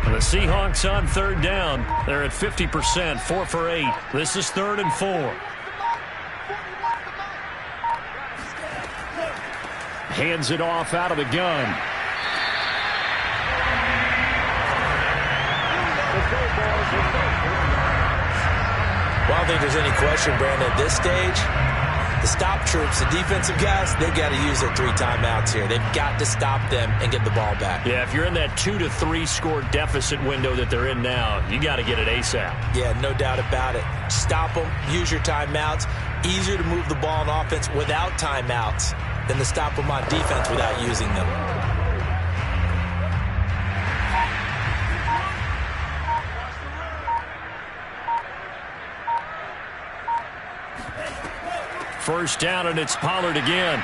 The Seahawks on 3rd down. They're at 50%, 4 for 8. This is 3rd and 4. Hands it off out of the gun. Well, I don't think there's any question, Brandon, at this stage, the stop troops, the defensive guys, they've got to use their 3 timeouts here. They've got to stop them and get the ball back. Yeah, if you're in that 2 to 3 score deficit window that they're in now, you got to get it ASAP. Yeah, no doubt about it. Stop them, use your timeouts. Easier to move the ball on offense without timeouts than to stop them on defense without using them. First down, and it's Pollard again.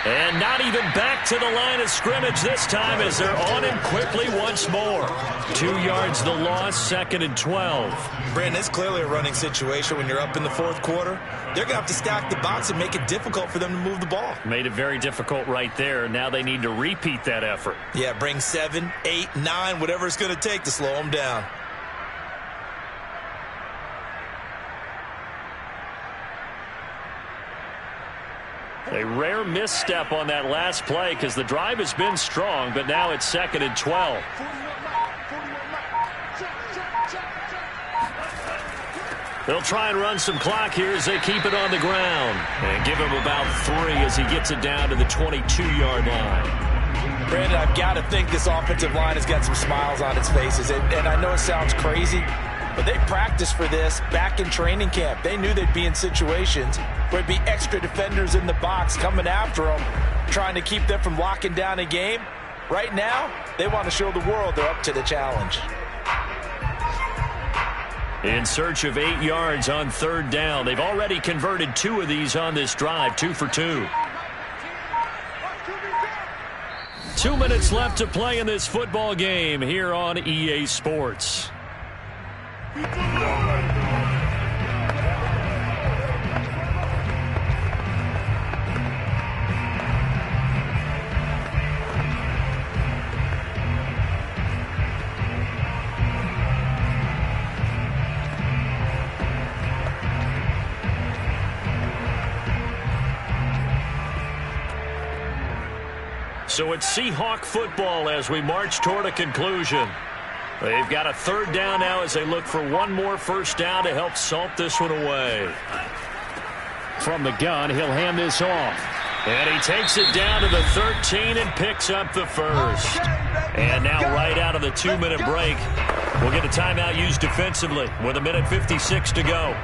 And not even back to the line of scrimmage this time as they're on him quickly once more. 2 yards the loss, 2nd and 12. Brandon, it's clearly a running situation when you're up in the 4th quarter. They're going to have to stack the box and make it difficult for them to move the ball. Made it very difficult right there. Now they need to repeat that effort. Yeah, bring 7, 8, 9, whatever it's going to take to slow them down. A rare misstep on that last play because the drive has been strong, but now it's 2nd and 12. They'll try and run some clock here as they keep it on the ground. And give him about 3 as he gets it down to the 22-yard line. Brandon, I've got to think this offensive line has got some smiles on its faces. And I know it sounds crazy, but they practiced for this back in training camp. They knew they'd be in situations where there'd be extra defenders in the box coming after them, trying to keep them from locking down a game. Right now, they want to show the world they're up to the challenge. In search of 8 yards on 3rd down. They've already converted 2 of these on this drive, 2 for 2. 2 minutes left to play in this football game here on EA Sports. So it's Seahawk football as we march toward a conclusion. They've got a 3rd down now as they look for one more first down to help salt this one away. From the gun, he'll hand this off. And he takes it down to the 13 and picks up the first. And now right out of the 2-minute break, we'll get a timeout used defensively with 1:56 to go.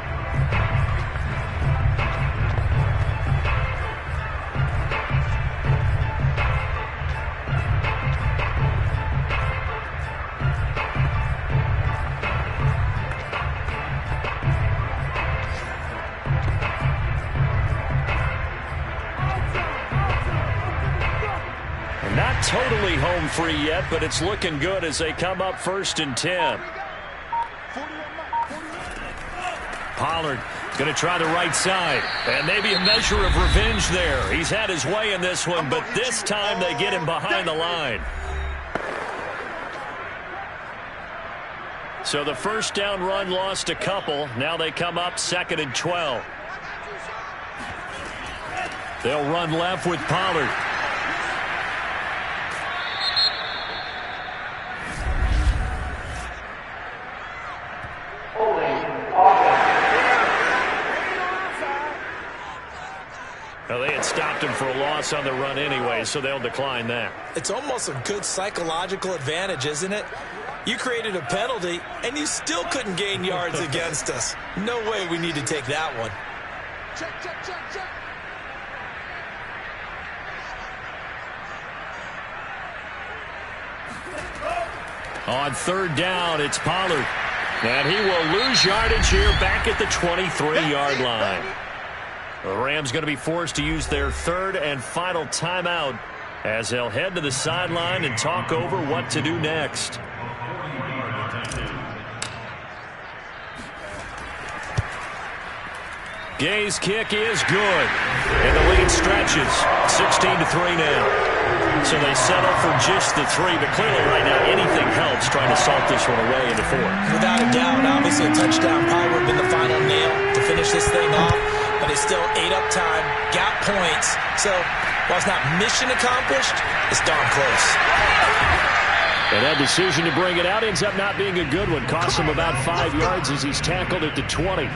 Not totally home free yet, but it's looking good as they come up 1st and 10. Pollard going to try the right side. And maybe a measure of revenge there. He's had his way in this one, but this time they get him behind the line. So the first down run lost a couple. Now they come up 2nd and 12. They'll run left with Pollard. Well, they had stopped him for a loss on the run anyway, so they'll decline that. It's almost a good psychological advantage, isn't it? You created a penalty, and you still couldn't gain yards against us. No way we need to take that one. Check, check, check, check. On 3rd down, it's Pollard. And he will lose yardage here back at the 23-yard line. The Rams going to be forced to use their third and final timeout as they'll head to the sideline and talk over what to do next. Gay's kick is good, and the lead stretches 16-3 now. So they settle for just the 3, but clearly right now anything helps trying to salt this one away into 4. Without a doubt, obviously a touchdown probably would have been the final nail to finish this thing off, but they still ate up time, got points. So while it's not mission accomplished, it's darn close. And that decision to bring it out ends up not being a good one. Costs him about 5 yards as he's tackled at the 20.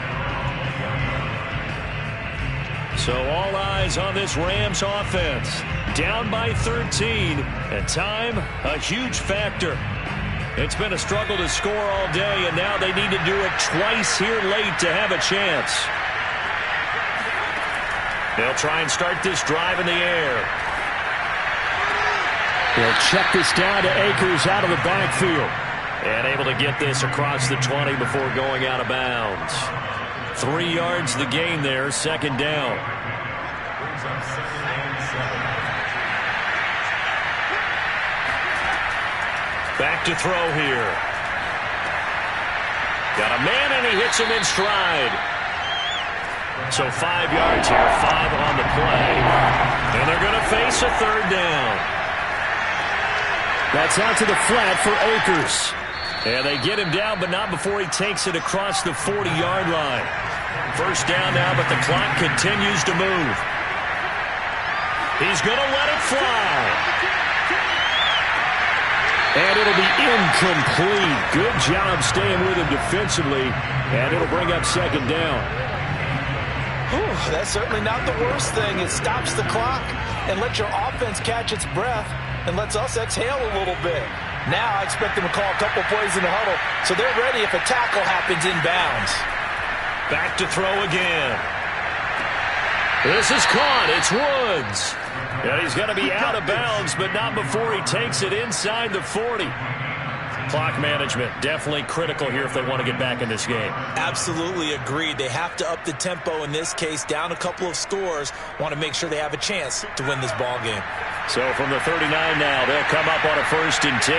So all eyes on this Rams offense. Down by 13, and time, a huge factor. It's been a struggle to score all day, and now they need to do it twice here late to have a chance. They'll try and start this drive in the air. They'll check this down to Akers out of the backfield. And able to get this across the 20 before going out of bounds. 3 yards the gain there, second down. Back to throw here. Got a man, and he hits him in stride. So 5 yards here, 5 on the play. And they're going to face a third down. That's out to the flat for Akers. And they get him down, but not before he takes it across the 40-yard line. First down now, but the clock continues to move. He's going to let it fly. And it'll be incomplete. Good job staying with him defensively. And it'll bring up second down. Whew, that's certainly not the worst thing. It stops the clock and lets your offense catch its breath and lets us exhale a little bit. Now I expect them to call a couple plays in the huddle so they're ready if a tackle happens inbounds. Back to throw again. This is caught. It's Woods. And he's going to be out of bounds, but not before he takes it inside the 40. Clock management definitely critical here if they want to get back in this game. Absolutely agreed. They have to up the tempo in this case, down a couple of scores. Want to make sure they have a chance to win this ball game. So from the 39 now, they'll come up on a 1st and 10.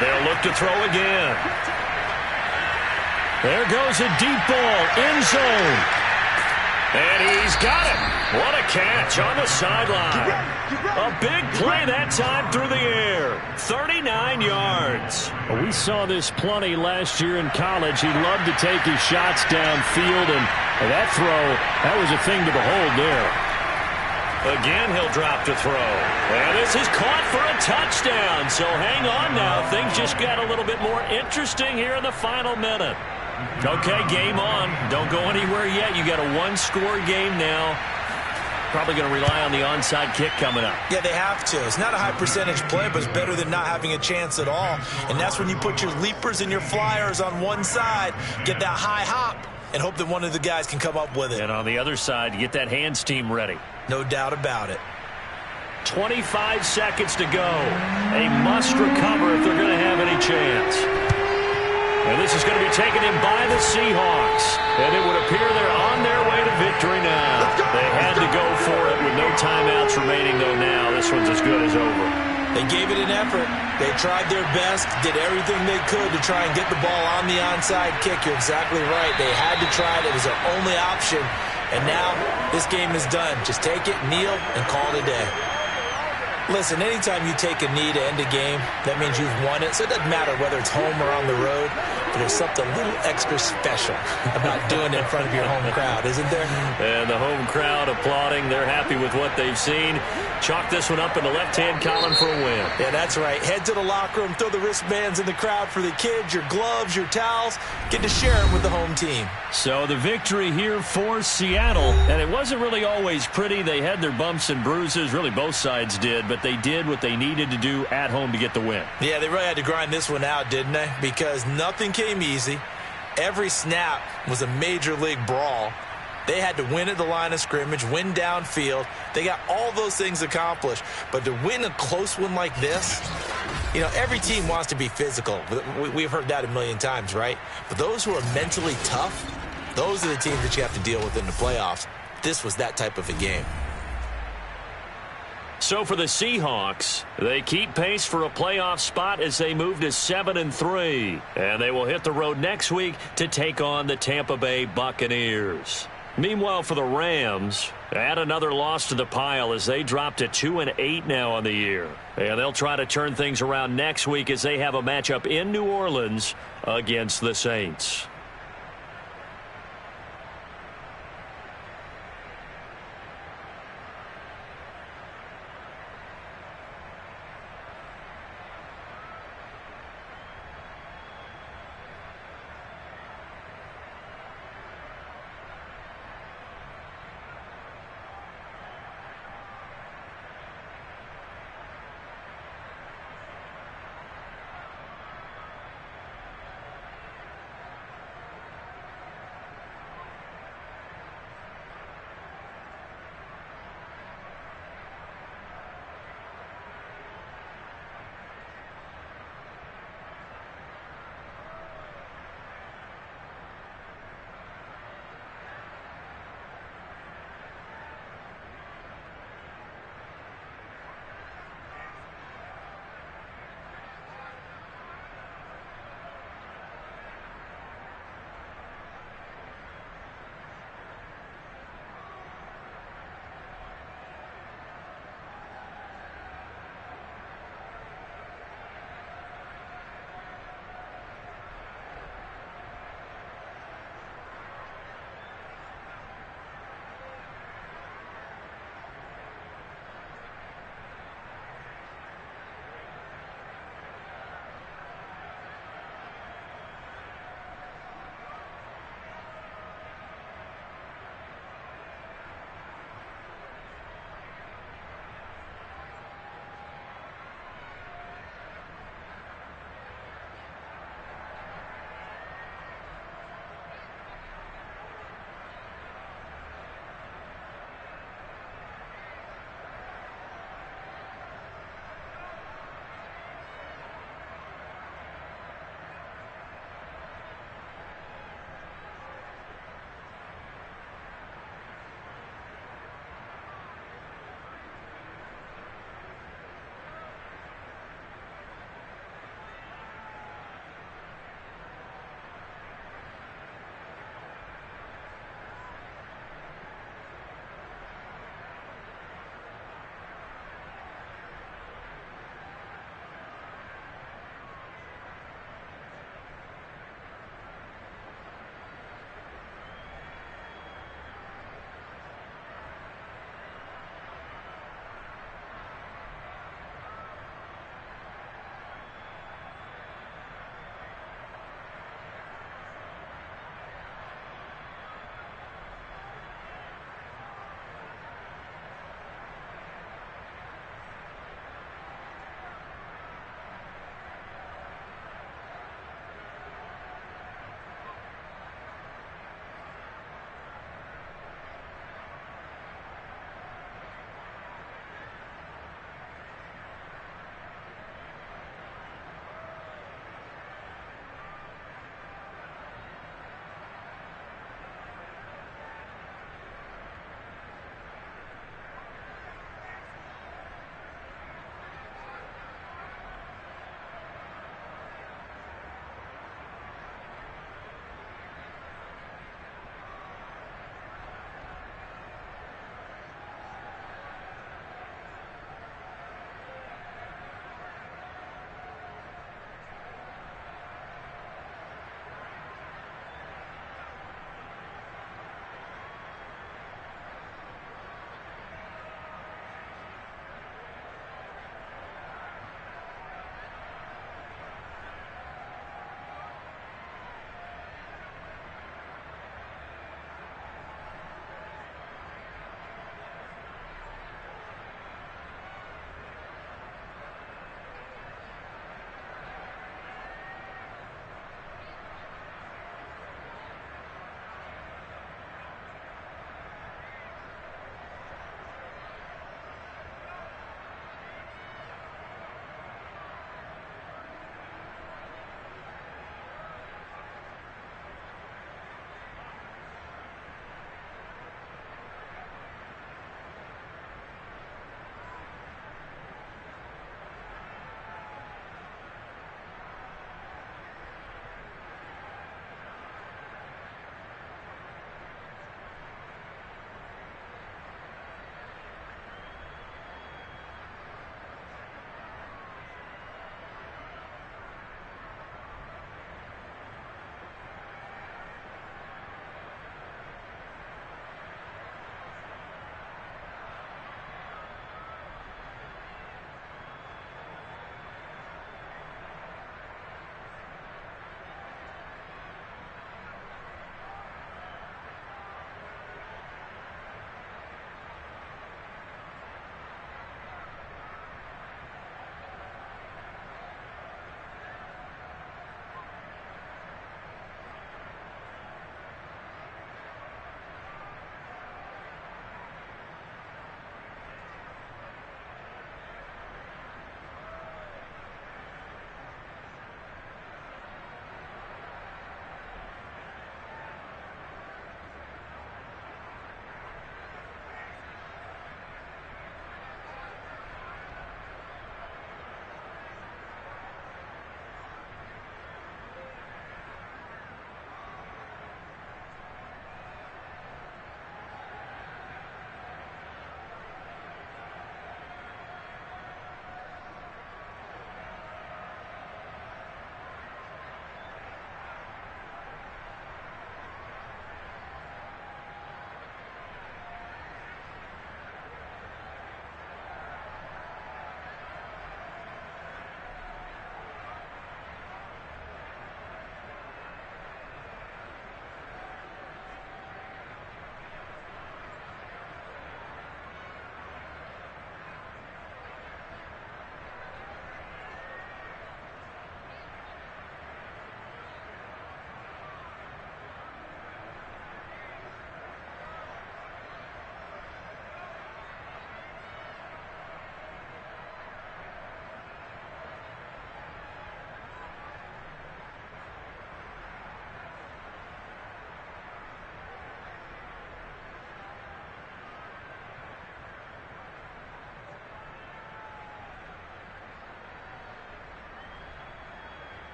They'll look to throw again. There goes a deep ball, end zone. And he's got it. What a catch on the sideline. A big play that time through the air. 39 yards. Well, we saw this plenty last year in college. He loved to take his shots downfield, and that throw, that was a thing to behold there. Again, he'll drop to throw. And this is caught for a touchdown. So hang on now. Things just got a little bit more interesting here in the final minute. Okay, game on. Don't go anywhere yet. You got a one-score game now. Probably going to rely on the onside kick coming up. Yeah, they have to. It's not a high percentage play, but it's better than not having a chance at all. And that's when you put your leapers and your flyers on one side, get that high hop, and hope that one of the guys can come up with it. And on the other side, you get that hands team ready. No doubt about it. 25 seconds to go. A must recover if they're going to have any chance. And this is going to be taken in by the Seahawks. And it would appear they're on their way to victory now. They had to go for it with no timeouts remaining, though now. This one's as good as over. They gave it an effort. They tried their best, did everything they could to try and get the ball on the onside kick. You're exactly right. They had to try it. It was their only option. And now this game is done. Just take it, kneel, and call it a day. Listen, anytime you take a knee to end a game, that means you've won it. So it doesn't matter whether it's home or on the road, but there's something a little extra special about doing it in front of your home crowd, isn't there? And the home crowd applauding. They're happy with what they've seen. Chalk this one up in the left-hand column for a win. Yeah, that's right. Head to the locker room, throw the wristbands in the crowd for the kids, your gloves, your towels. Get to share it with the home team. So the victory here for Seattle. And it wasn't really always pretty. They had their bumps and bruises. Really, both sides did. But they did what they needed to do at home to get the win. Yeah, they really had to grind this one out, didn't they? Because nothing came easy. Every snap was a major league brawl. They had to win at the line of scrimmage, win downfield. They got all those things accomplished. But to win a close one like this, You know, every team wants to be physical. We've heard that a million times, right? But those who are mentally tough, those are the teams that you have to deal with in the playoffs. This was that type of a game. So for the Seahawks, they keep pace for a playoff spot as they move to 7-3. And they will hit the road next week to take on the Tampa Bay Buccaneers. Meanwhile, for the Rams, add another loss to the pile as they drop to 2-8 now on the year. And they'll try to turn things around next week as they have a matchup in New Orleans against the Saints.